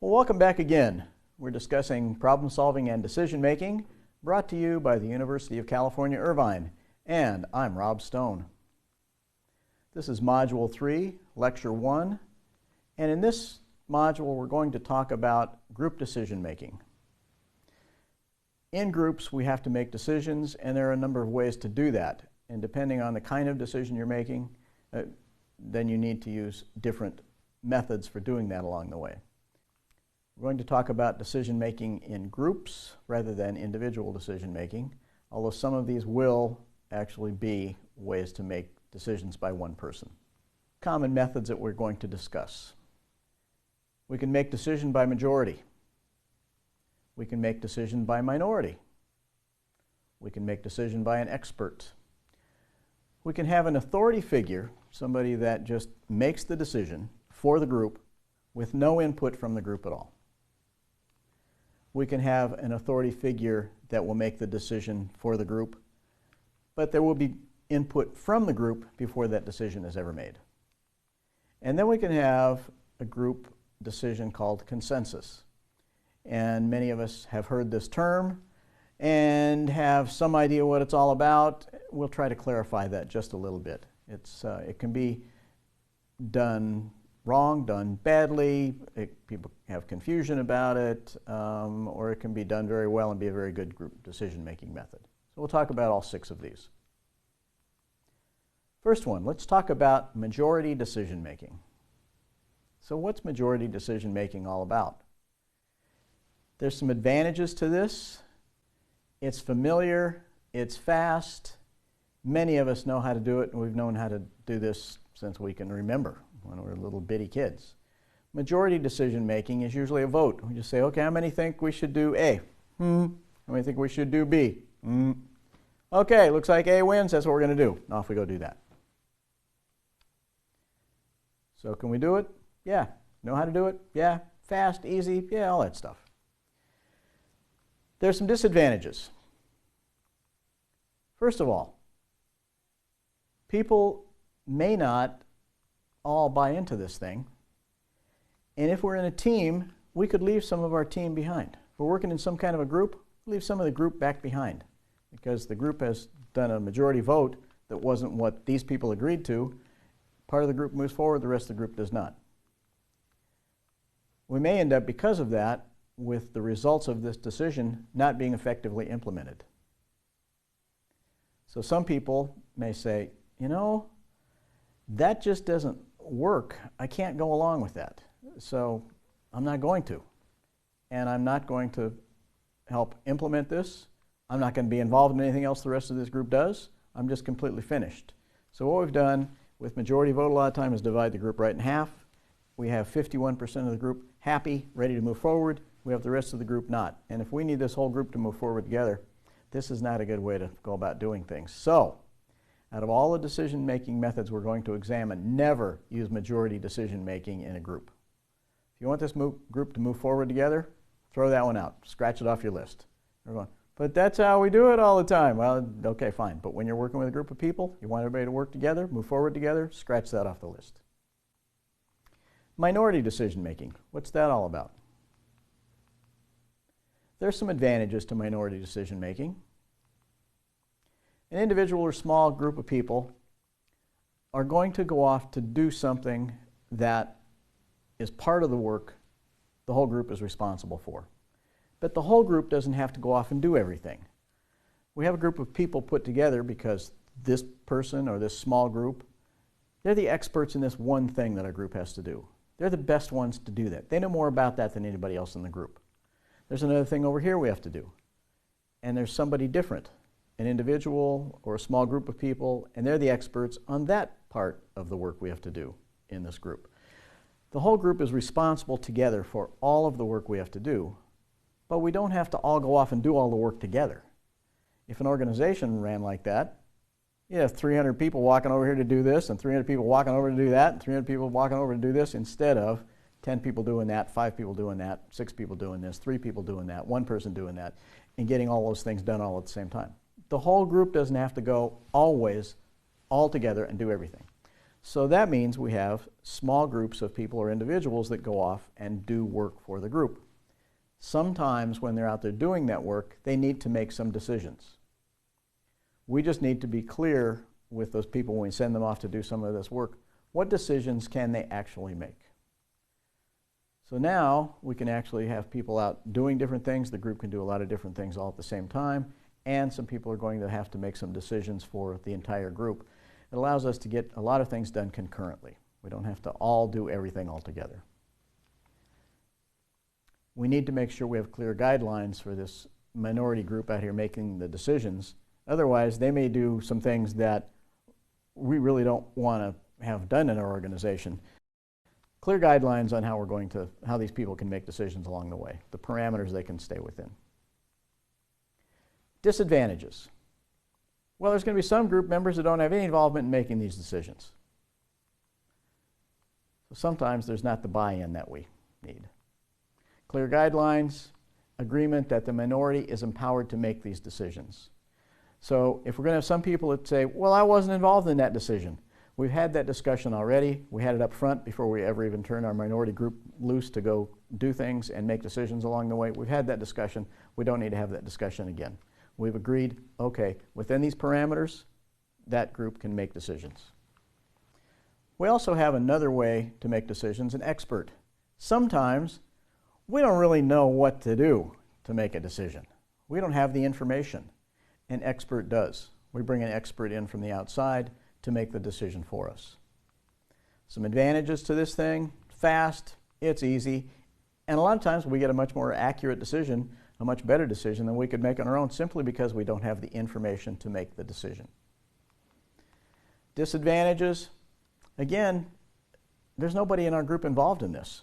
Well, welcome back again. We're discussing problem solving and decision making, brought to you by the University of California, Irvine, and I'm Rob Stone. This is Module 3, Lecture 1, and in this module we're going to talk about group decision making. In groups we have to make decisions, and there are a number of ways to do that, and depending on the kind of decision you're making, then you need to use different methods for doing that along the way. We're going to talk about decision making in groups rather than individual decision making, although some of these will actually be ways to make decisions by one person. Common methods that we're going to discuss. We can make decision by majority. We can make decision by minority. We can make decision by an expert. We can have an authority figure, somebody that just makes the decision for the group with no input from the group at all. We can have an authority figure that will make the decision for the group, but there will be input from the group before that decision is ever made. And then we can have a group decision called consensus. And many of us have heard this term and have some idea what it's all about. We'll try to clarify that just a little bit. It can be done wrong, done badly, people have confusion about it, or it can be done very well and be a very good group decision-making method. So we'll talk about all 6 of these. First one, let's talk about majority decision-making. So what's majority decision-making all about? There's some advantages to this. It's familiar, it's fast. Many of us know how to do it, and we've known how to do this since we can remember, when we're little bitty kids. Majority decision making is usually a vote. We just say, okay, how many think we should do A? How many think we should do B? Okay, looks like A wins, that's what we're going to do. Off we go do that. So can we do it? Yeah. Know how to do it? Yeah. Fast, easy? Yeah, all that stuff. There's some disadvantages. First of all, people may not all buy into this thing. And if we're in a team, we could leave some of our team behind. If we're working in some kind of a group, leave some of the group back behind because the group has done a majority vote that wasn't what these people agreed to. Part of the group moves forward, the rest of the group does not. We may end up, because of that, with the results of this decision not being effectively implemented. So some people may say, you know, that just doesn't work. I can't go along with that. So I'm not going to. And I'm not going to help implement this. I'm not going to be involved in anything else the rest of this group does. I'm just completely finished. So what we've done with majority vote a lot of time is divide the group right in half. We have 51% of the group happy, ready to move forward. We have the rest of the group not. And if we need this whole group to move forward together, this is not a good way to go about doing things. So out of all the decision-making methods we're going to examine, never use majority decision-making in a group. If you want this group to move forward together, throw that one out. Scratch it off your list. You're going, but that's how we do it all the time. Well, okay, fine. But when you're working with a group of people, you want everybody to work together, move forward together, scratch that off the list. Minority decision-making. What's that all about? There's some advantages to minority decision-making. An individual or small group of people are going to go off to do something that is part of the work the whole group is responsible for. But the whole group doesn't have to go off and do everything. We have a group of people put together because this person or this small group, they're the experts in this one thing that our group has to do. They're the best ones to do that. They know more about that than anybody else in the group. There's another thing over here we have to do. And there's somebody different, an individual or a small group of people, and they're the experts on that part of the work we have to do in this group. The whole group is responsible together for all of the work we have to do, but we don't have to all go off and do all the work together. If an organization ran like that, you have 300 people walking over here to do this, and 300 people walking over to do that, and 300 people walking over to do this, instead of 10 people doing that, 5 people doing that, 6 people doing this, 3 people doing that, 1 person doing that, and getting all those things done all at the same time. The whole group doesn't have to go always all together and do everything. So that means we have small groups of people or individuals that go off and do work for the group. Sometimes when they're out there doing that work, they need to make some decisions. We just need to be clear with those people when we send them off to do some of this work. What decisions can they actually make? So now we can actually have people out doing different things. The group can do a lot of different things all at the same time, and some people are going to have to make some decisions for the entire group. It allows us to get a lot of things done concurrently. We don't have to all do everything all together. We need to make sure we have clear guidelines for this minority group out here making the decisions. Otherwise, they may do some things that we really don't want to have done in our organization. Clear guidelines on how these people can make decisions along the way, the parameters they can stay within. Disadvantages. Well, there's going to be some group members that don't have any involvement in making these decisions. So sometimes there's not the buy-in that we need. Clear guidelines, agreement that the minority is empowered to make these decisions. So if we're going to have some people that say, well, I wasn't involved in that decision. We've had that discussion already. We had it up front before we ever even turned our minority group loose to go do things and make decisions along the way. We've had that discussion. We don't need to have that discussion again. We've agreed, okay, within these parameters, that group can make decisions. We also have another way to make decisions, an expert. Sometimes we don't really know what to do to make a decision. We don't have the information. An expert does. We bring an expert in from the outside to make the decision for us. Some advantages to this thing: fast, it's easy, and a lot of times we get a much more accurate decision, a much better decision than we could make on our own, simply because we don't have the information to make the decision. Disadvantages: again, there's nobody in our group involved in this.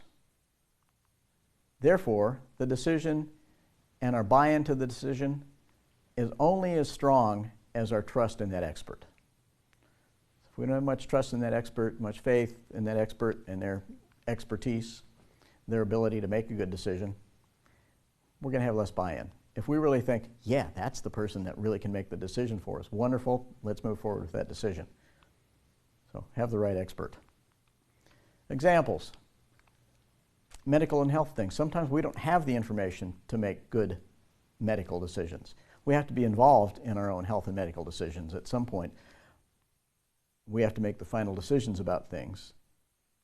Therefore, the decision and our buy-in to the decision is only as strong as our trust in that expert. If we don't have much trust in that expert, much faith in that expert and their expertise, their ability to make a good decision, we're going to have less buy-in. If we really think, yeah, that's the person that really can make the decision for us, wonderful, let's move forward with that decision. So have the right expert. Examples: medical and health things. Sometimes we don't have the information to make good medical decisions. We have to be involved in our own health and medical decisions at some point. We have to make the final decisions about things.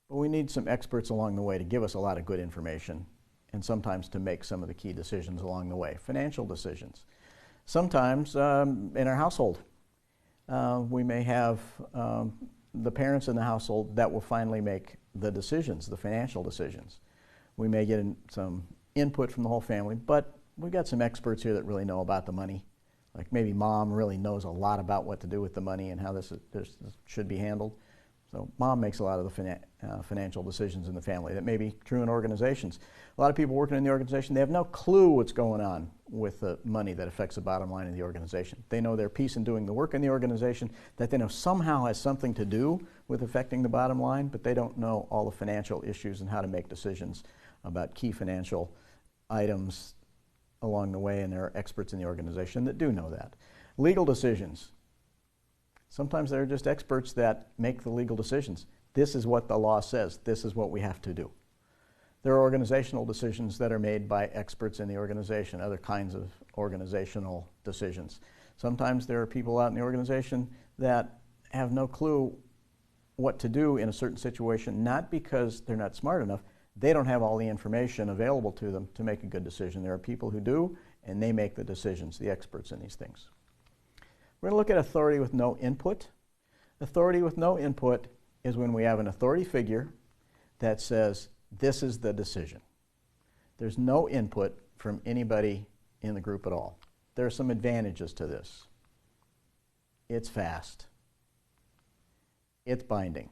But we need some experts along the way to give us a lot of good information, and sometimes to make some of the key decisions along the way. Financial decisions. Sometimes in our household, we may have the parents in the household that will finally make the decisions, the financial decisions. We may get some input from the whole family, but we've got some experts here that really know about the money. Like maybe mom really knows a lot about what to do with the money and how this should be handled. So mom makes a lot of the financial decisions in the family. That may be true in organizations. A lot of people working in the organization, they have no clue what's going on with the money that affects the bottom line of the organization. They know their piece in doing the work in the organization that they know somehow has something to do with affecting the bottom line, but they don't know all the financial issues and how to make decisions about key financial items along the way, and there are experts in the organization that do know that. Legal decisions. Sometimes there are just experts that make the legal decisions. This is what the law says. This is what we have to do. There are organizational decisions that are made by experts in the organization, other kinds of organizational decisions. Sometimes there are people out in the organization that have no clue what to do in a certain situation, not because they're not smart enough. They don't have all the information available to them to make a good decision. There are people who do, and they make the decisions, the experts in these things. We're going to look at authority with no input. Authority with no input is when we have an authority figure that says, this is the decision. There's no input from anybody in the group at all. There are some advantages to this. It's fast. It's binding.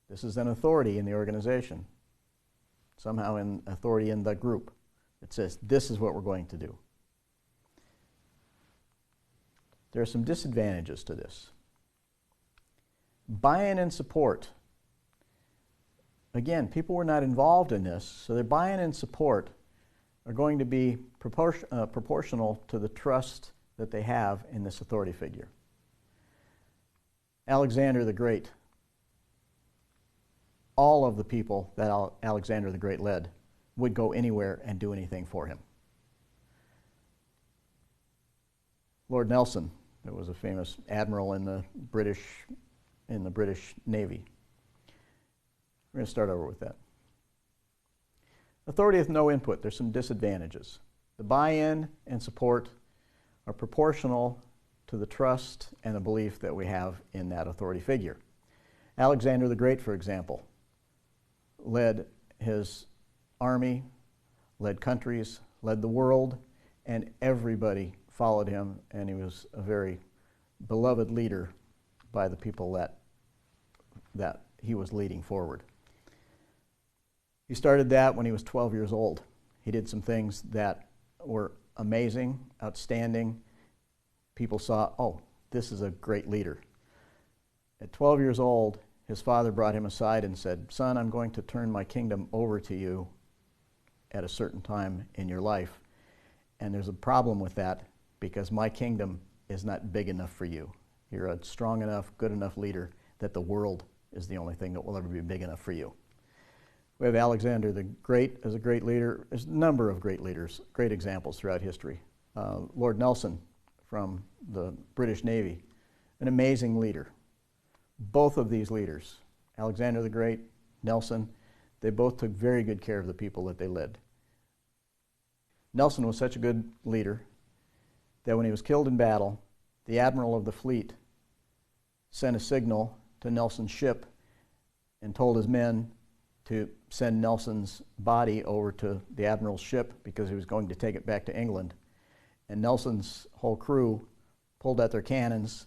This is an authority in the organization, somehow an authority in the group. It says, this is what we're going to do. There are some disadvantages to this. Buy-in and support. Again, people were not involved in this, so their buy-in and support are going to be proportional to the trust that they have in this authority figure. Alexander the Great all of the people that Alexander the Great led would go anywhere and do anything for him. Lord Nelson, who was a famous admiral in the British Navy. We're going to start over with that. Authority with no input. There's some disadvantages. The buy-in and support are proportional to the trust and the belief that we have in that authority figure. Alexander the Great, for example, led his army, led countries, led the world, and everybody followed him, and he was a very beloved leader by the people that he was leading forward. He started that when he was 12 years old. He did some things that were amazing, outstanding. People saw, oh, this is a great leader. At 12 years old, his father brought him aside and said, son, I'm going to turn my kingdom over to you at a certain time in your life. And there's a problem with that because my kingdom is not big enough for you. You're a strong enough, good enough leader that the world is the only thing that will ever be big enough for you. We have Alexander the Great as a great leader. There's a number of great leaders, great examples throughout history. Lord Nelson from the British Navy, an amazing leader. Both of these leaders, Alexander the Great, Nelson, they both took very good care of the people that they led. Nelson was such a good leader that when he was killed in battle, the admiral of the fleet sent a signal to Nelson's ship and told his men to send Nelson's body over to the admiral's ship because he was going to take it back to England. And Nelson's whole crew pulled out their cannons,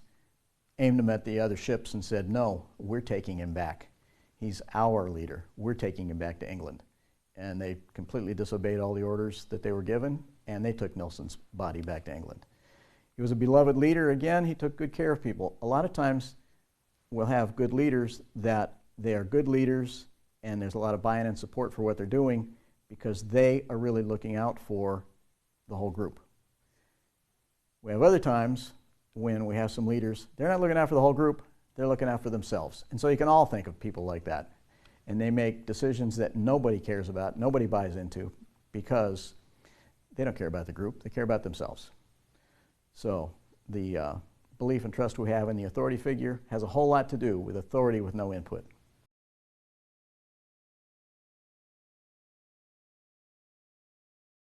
aimed them at the other ships and said, no, we're taking him back. He's our leader. We're taking him back to England. And they completely disobeyed all the orders that they were given, and they took Nelson's body back to England. He was a beloved leader. Again, he took good care of people. A lot of times we'll have good leaders that they are good leaders and there's a lot of buy-in and support for what they're doing because they are really looking out for the whole group. We have other times when we have some leaders, they're not looking out for the whole group, they're looking out for themselves. And so you can all think of people like that. And they make decisions that nobody cares about, nobody buys into, because they don't care about the group, they care about themselves. So the belief and trust we have in the authority figure has a whole lot to do with authority with no input.